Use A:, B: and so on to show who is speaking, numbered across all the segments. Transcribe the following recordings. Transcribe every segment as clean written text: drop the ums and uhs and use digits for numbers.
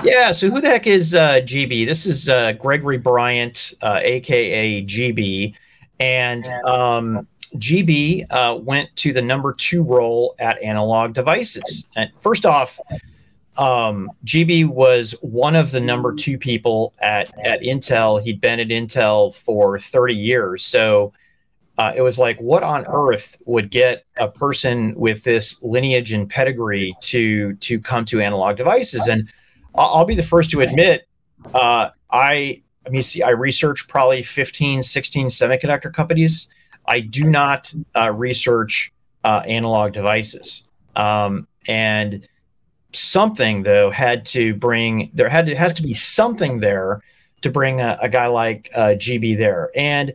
A: Yeah, so who the heck is GB? This is Gregory Bryant, aka GB, and GB went to the #2 role at Analog Devices. And first off, GB was one of the #2 people at Intel. He'd been at Intel for 30 years, so it was like, what on earth would get a person with this lineage and pedigree to come to Analog Devices? And I'll be the first to admit, I mean, see, I research probably 15, 16 semiconductor companies. I do not research Analog Devices. And something, though, had to bring, has to be something there to bring a guy like GB there. And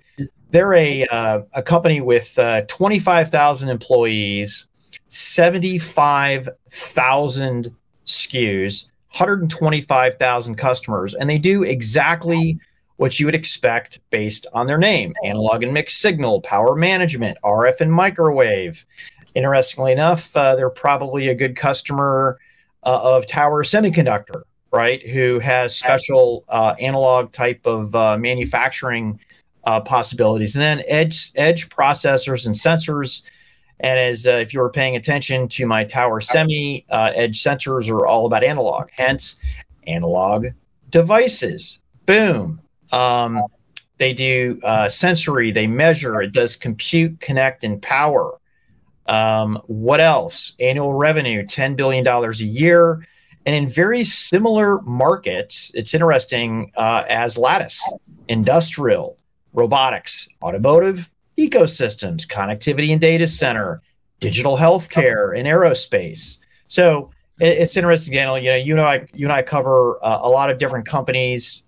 A: they're a company with 25,000 employees, 75,000 SKUs, 125,000 customers, and they do exactly what you would expect based on their name: analog and mixed signal, power management, RF and microwave. Interestingly enough, they're probably a good customer of Tower Semiconductor, right, who has special analog type of manufacturing possibilities, and then edge processors and sensors. And as if you were paying attention to my Tower Semi, edge sensors are all about analog, hence Analog Devices. Boom. They do sensory, they measure, it does compute, connect, and power. What else? Annual revenue, $10 billion a year. And in very similar markets, it's interesting, as Lattice: industrial, robotics, automotive, ecosystems, connectivity and data center, digital healthcare, and aerospace. So it's interesting, Daniel. You know, you and I cover a lot of different companies.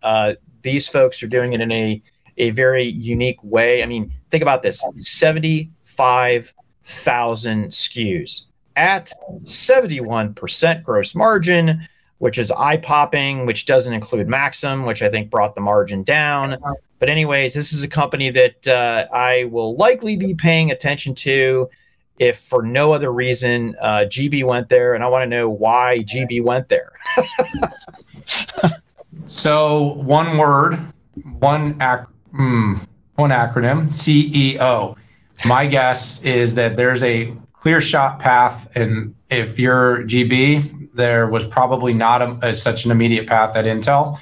A: These folks are doing it in a very unique way. I mean, think about this: 75,000 SKUs at 71% gross margin, which is eye-popping, which doesn't include Maxim, which I think brought the margin down. But anyways, this is a company that I will likely be paying attention to, if for no other reason. GB went there, and I want to know why GB went there.
B: So one word, one acronym, CEO. My guess is that there's a clear shot path, and if you're GB, there was probably not such an immediate path at Intel.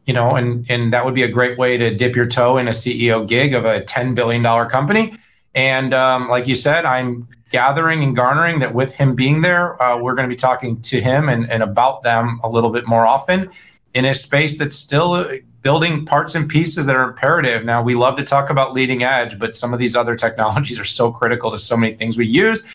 B: You know, and that would be a great way to dip your toe in a CEO gig of a $10 billion company. And like you said, I'm gathering and garnering that with him being there, we're going to be talking to him and about them a little bit more often in a space that's still building parts and pieces that are imperative. Now, we love to talk about leading edge, but some of these other technologies are so critical to so many things we use.